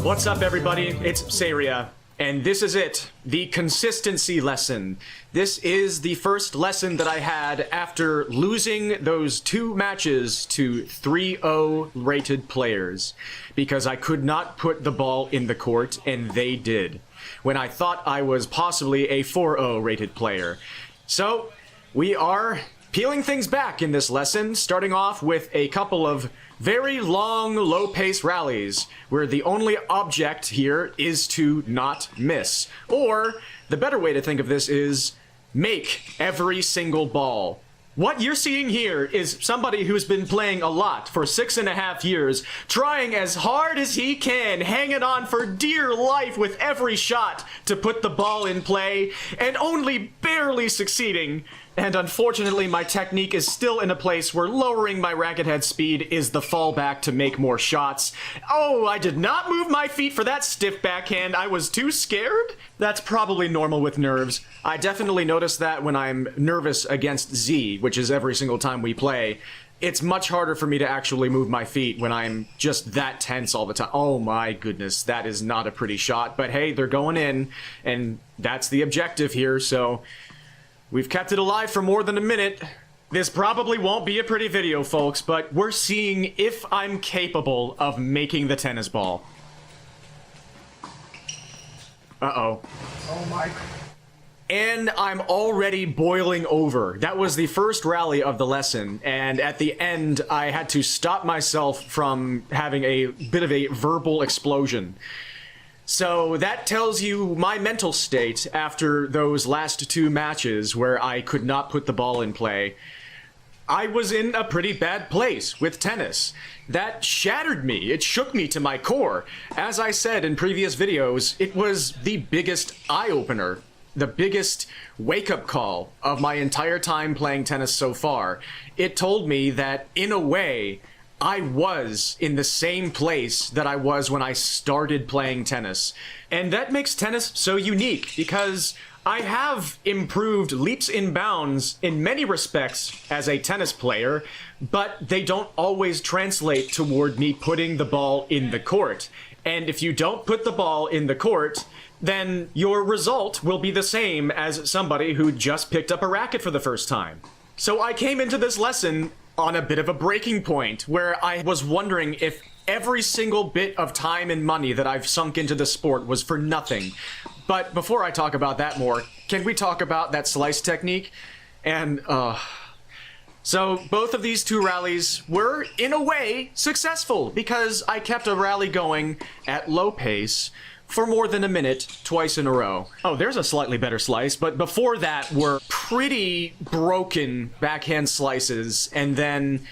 What's up, everybody? It's Saria, and this is it, the consistency lesson. This is the first lesson that I had after losing those 2 matches to 3-0 rated players, because I could not put the ball in the court, and they did, when I thought I was possibly a 4-0 rated player. So, we are peeling things back in this lesson, starting off with a couple of very long, low-pace rallies, where the only object here is to not miss. Or, the better way to think of this is, make every single ball. What you're seeing here is somebody who's been playing a lot for 6.5 years, trying as hard as he can, hanging on for dear life with every shot to put the ball in play, and only barely succeeding. And unfortunately, my technique is still in a place where lowering my racket head speed is the fallback to make more shots. Oh, I did not move my feet for that stiff backhand. I was too scared? That's probably normal with nerves. I definitely notice that when I'm nervous against Z, which is every single time we play. It's much harder for me to actually move my feet when I'm just that tense all the time. Oh my goodness, that is not a pretty shot. But hey, they're going in, and that's the objective here, so we've kept it alive for more than a minute. This probably won't be a pretty video, folks, but we're seeing if I'm capable of making the tennis ball. Uh-oh. Oh my. And I'm already boiling over. That was the first rally of the lesson, and at the end, I had to stop myself from having a bit of a verbal explosion. So that tells you my mental state after those last 2 matches where I could not put the ball in play. I was in a pretty bad place with tennis. That shattered me. It shook me to my core. As I said in previous videos, it was the biggest eye-opener, the biggest wake-up call of my entire time playing tennis so far. It told me that, in a way, I was in the same place that I was when I started playing tennis. And that makes tennis so unique, because I have improved leaps and bounds in many respects as a tennis player, but they don't always translate toward me putting the ball in the court. And if you don't put the ball in the court, then your result will be the same as somebody who just picked up a racket for the first time. So I came into this lesson on a bit of a breaking point, where I was wondering if every single bit of time and money that I've sunk into the sport was for nothing. But before I talk about that more, can we talk about that slice technique? And, so both of these 2 rallies were, in a way, successful, because I kept a rally going at low pace for more than a minute, twice in a row. Oh, there's a slightly better slice, but before that were pretty broken backhand slices, and then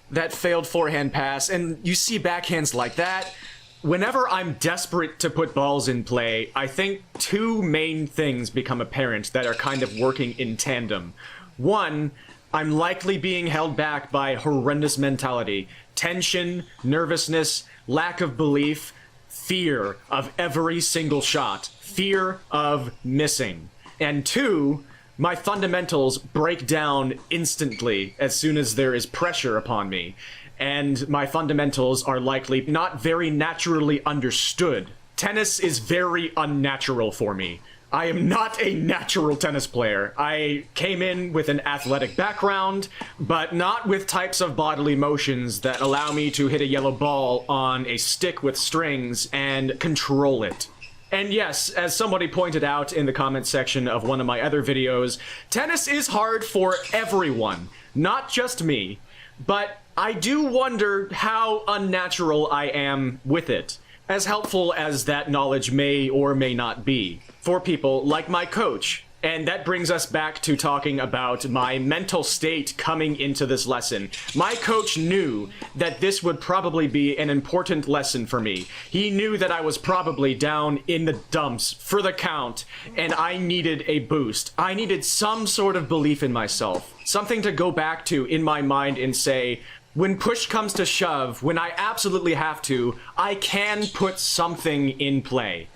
that failed forehand pass, and you see backhands like that. Whenever I'm desperate to put balls in play, I think 2 main things become apparent that are kind of working in tandem. One, I'm likely being held back by horrendous mentality, tension, nervousness, lack of belief, fear of every single shot, fear of missing. And 2, my fundamentals break down instantly as soon as there is pressure upon me. And my fundamentals are likely not very naturally understood. Tennis is very unnatural for me. I am not a natural tennis player. I came in with an athletic background, but not with types of bodily motions that allow me to hit a yellow ball on a stick with strings and control it. And yes, as somebody pointed out in the comment section of one of my other videos, tennis is hard for everyone, not just me. But I do wonder how unnatural I am with it, as helpful as that knowledge may or may not be for people like my coach. And that brings us back to talking about my mental state coming into this lesson. My coach knew that this would probably be an important lesson for me. He knew that I was probably down in the dumps for the count, and I needed a boost. I needed some sort of belief in myself, something to go back to in my mind and say, when push comes to shove, when I absolutely have to, I can put something in play.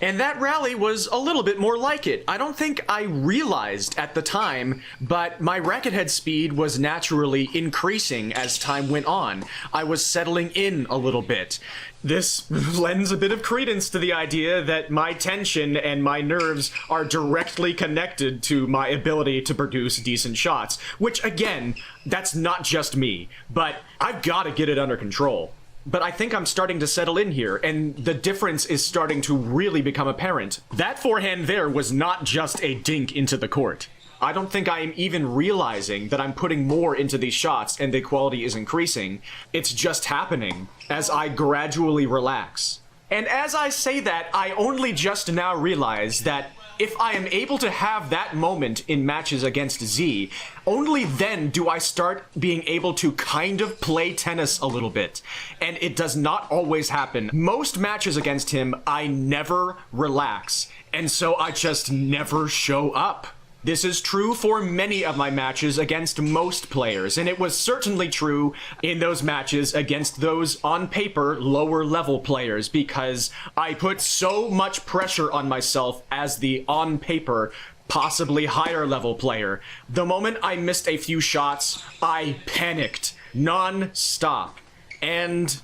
And that rally was a little bit more like it. I don't think I realized at the time, but my racket head speed was naturally increasing as time went on. I was settling in a little bit. This lends a bit of credence to the idea that my tension and my nerves are directly connected to my ability to produce decent shots, which again, that's not just me, but I've got to get it under control. But I think I'm starting to settle in here, and the difference is starting to really become apparent. That forehand there was not just a dink into the court. I don't think I am even realizing that I'm putting more into these shots and the quality is increasing. It's just happening as I gradually relax. And as I say that, I only just now realize that if I am able to have that moment in matches against Z, only then do I start being able to kind of play tennis a little bit. And it does not always happen. Most matches against him, I never relax. And so I just never show up. This is true for many of my matches against most players, and it was certainly true in those matches against those, on paper, lower-level players, because I put so much pressure on myself as the, on paper, possibly higher-level player. The moment I missed a few shots, I panicked, non-stop. And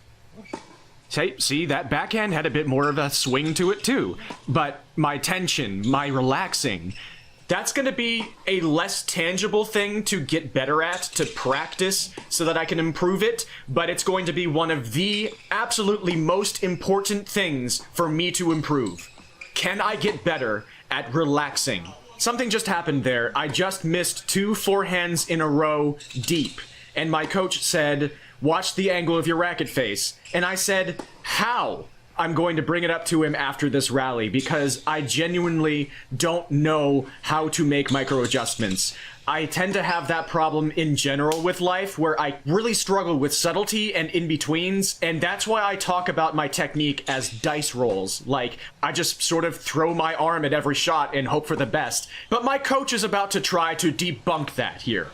see, that backhand had a bit more of a swing to it, too. But my tension, my relaxing, that's going to be a less tangible thing to get better at, to practice, so that I can improve it, but it's going to be one of the absolutely most important things for me to improve. Can I get better at relaxing? Something just happened there. I just missed 2 forehands in a row deep, and my coach said, "Watch the angle of your racket face." And I said, "How?" I'm going to bring it up to him after this rally because I genuinely don't know how to make micro adjustments. I tend to have that problem in general with life where I really struggle with subtlety and in-betweens, and that's why I talk about my technique as dice rolls. Like, I just sort of throw my arm at every shot and hope for the best. But my coach is about to try to debunk that here.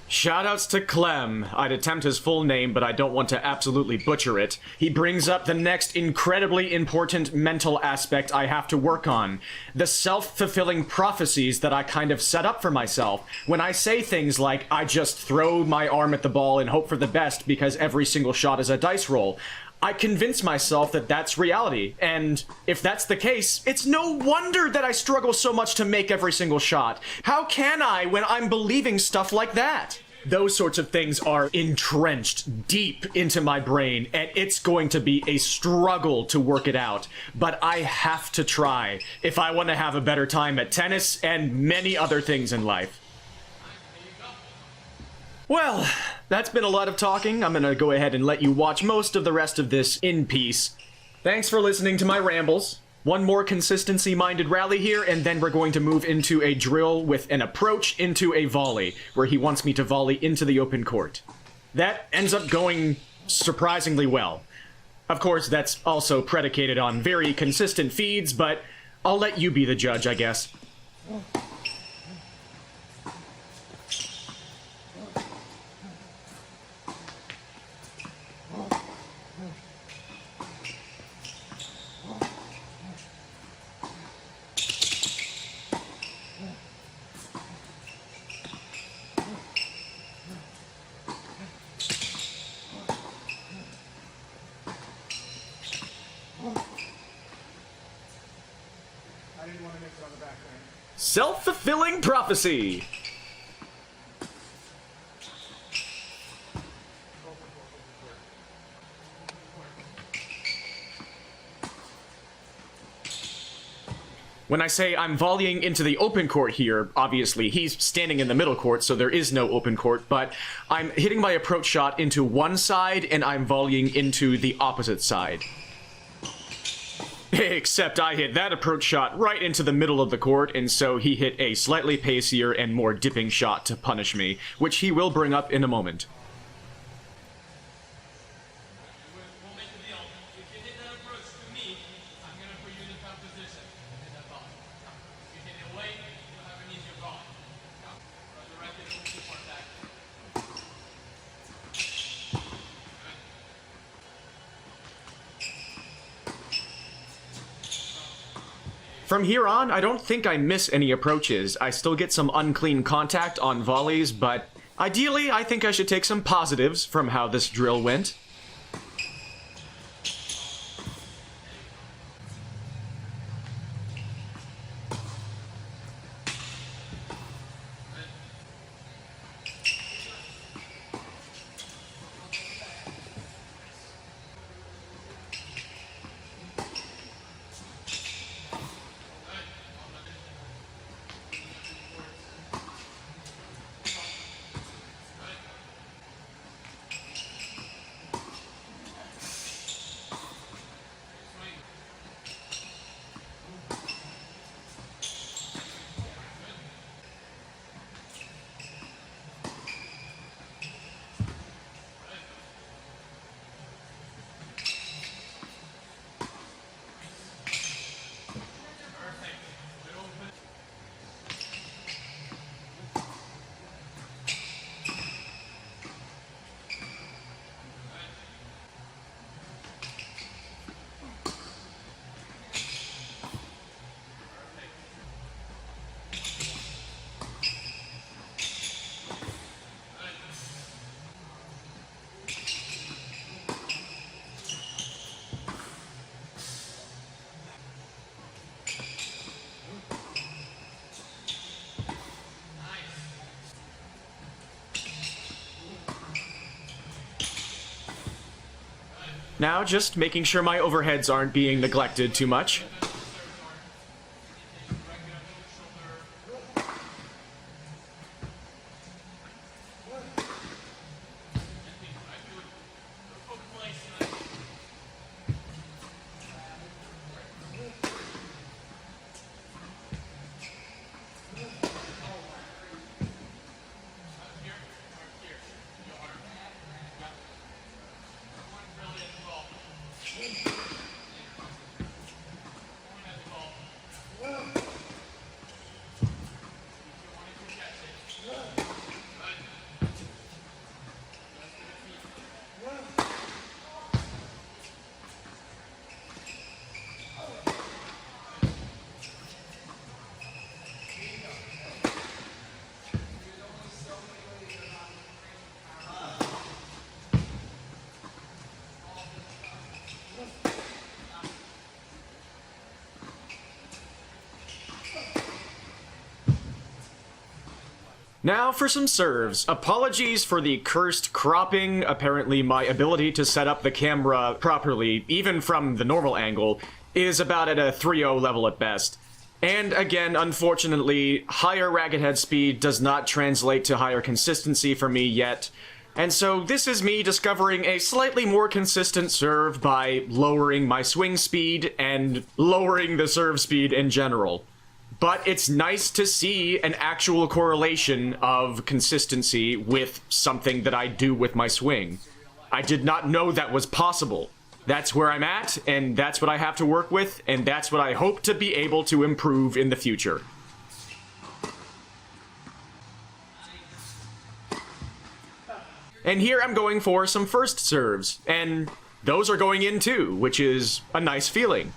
Shoutouts to Clem. I'd attempt his full name, but I don't want to absolutely butcher it. He brings up the next incredibly important mental aspect I have to work on. The self-fulfilling prophecies that I kind of set up for myself. When I say things like, I just throw my arm at the ball and hope for the best because every single shot is a dice roll, I convince myself that that's reality, and if that's the case, it's no wonder that I struggle so much to make every single shot. How can I when I'm believing stuff like that? Those sorts of things are entrenched deep into my brain, and it's going to be a struggle to work it out. But I have to try if I want to have a better time at tennis and many other things in life. Well, that's been a lot of talking. I'm going to go ahead and let you watch most of the rest of this in peace. Thanks for listening to my rambles. One more consistency-minded rally here, and then we're going to move into a drill with an approach into a volley, where he wants me to volley into the open court. That ends up going surprisingly well. Of course, that's also predicated on very consistent feeds, but I'll let you be the judge, I guess. Self-fulfilling prophecy! When I say I'm volleying into the open court here, obviously he's standing in the middle court, so there is no open court, but I'm hitting my approach shot into one side and I'm volleying into the opposite side. Except I hit that approach shot right into the middle of the court, and so he hit a slightly pacier and more dipping shot to punish me, which he will bring up in a moment. From here on, I don't think I miss any approaches. I still get some unclean contact on volleys, but ideally, I think I should take some positives from how this drill went. Now, just making sure my overheads aren't being neglected too much. Now for some serves. Apologies for the cursed cropping. Apparently my ability to set up the camera properly, even from the normal angle, is about at a 3.0 level at best. And again, unfortunately, higher racket head speed does not translate to higher consistency for me yet. And so this is me discovering a slightly more consistent serve by lowering my swing speed and lowering the serve speed in general. But it's nice to see an actual correlation of consistency with something that I do with my swing. I did not know that was possible. That's where I'm at, and that's what I have to work with, and that's what I hope to be able to improve in the future. And here I'm going for some first serves, and those are going in too, which is a nice feeling.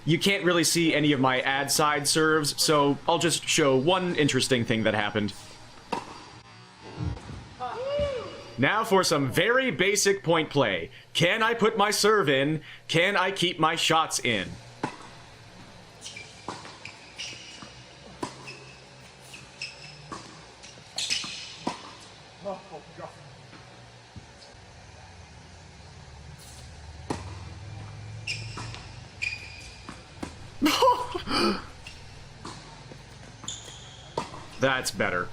You can't really see any of my ad side serves, so I'll just show one interesting thing that happened. Now for some very basic point play. Can I put my serve in? Can I keep my shots in? That's better.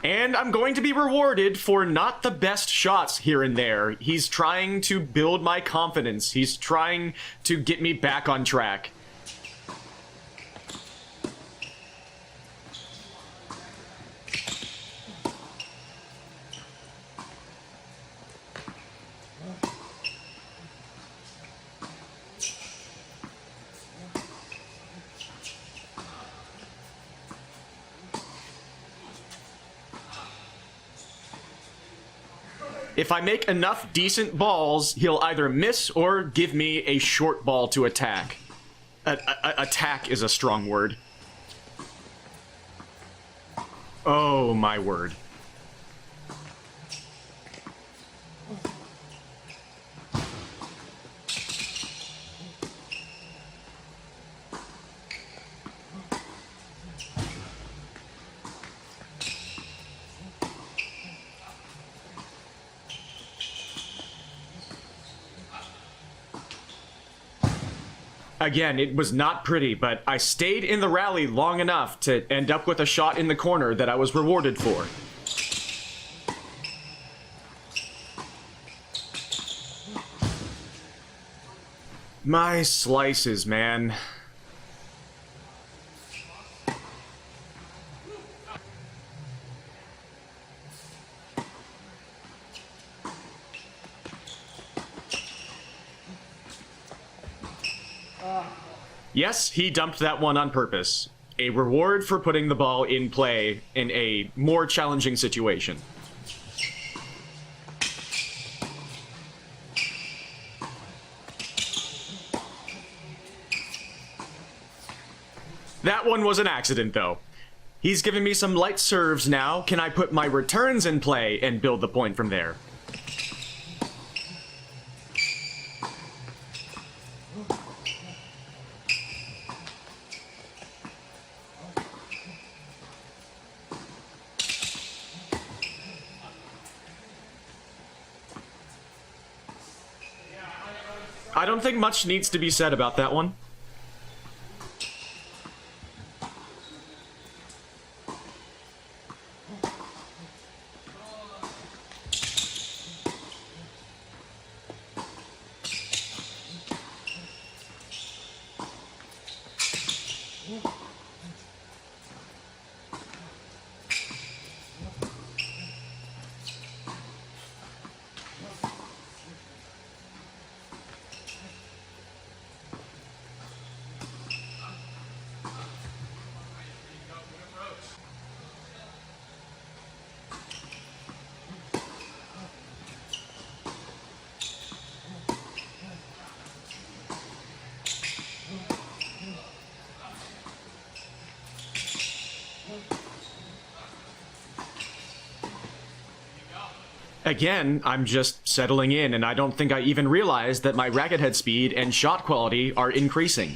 And I'm going to be rewarded for not the best shots here and there. He's trying to build my confidence. He's trying to get me back on track. If I make enough decent balls, he'll either miss or give me a short ball to attack. Attack is a strong word. Oh, my word. Again, it was not pretty, but I stayed in the rally long enough to end up with a shot in the corner that I was rewarded for. My slices, man. Yes, he dumped that one on purpose. A reward for putting the ball in play in a more challenging situation. That one was an accident, though. He's giving me some light serves now. Can I put my returns in play and build the point from there? I don't think much needs to be said about that one. Again, I'm just settling in, and I don't think I even realized that my racket head speed and shot quality are increasing.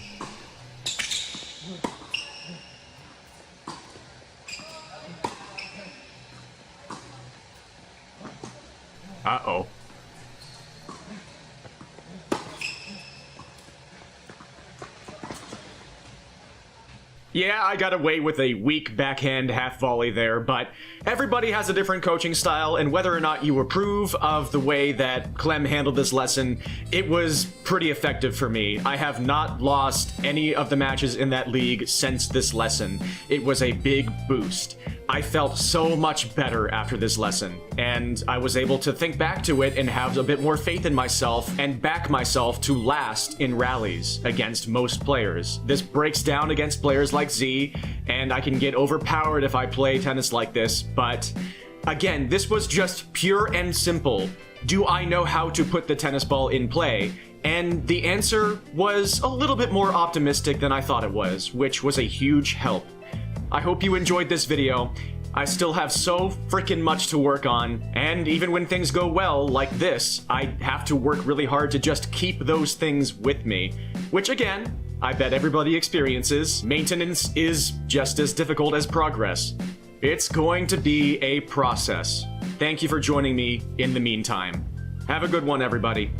Uh-oh. Yeah, I got away with a weak backhand half volley there, but everybody has a different coaching style, and whether or not you approve of the way that Clem handled this lesson, it was pretty effective for me. I have not lost any of the matches in that league since this lesson. It was a big boost. I felt so much better after this lesson, and I was able to think back to it and have a bit more faith in myself and back myself to last in rallies against most players. This breaks down against players like Z, and I can get overpowered if I play tennis like this, but again, this was just pure and simple. Do I know how to put the tennis ball in play? And the answer was a little bit more optimistic than I thought it was, which was a huge help. I hope you enjoyed this video. I still have so freaking much to work on, and even when things go well, like this, I have to work really hard to just keep those things with me. Which again, I bet everybody experiences. Maintenance is just as difficult as progress. It's going to be a process. Thank you for joining me in the meantime. Have a good one, everybody.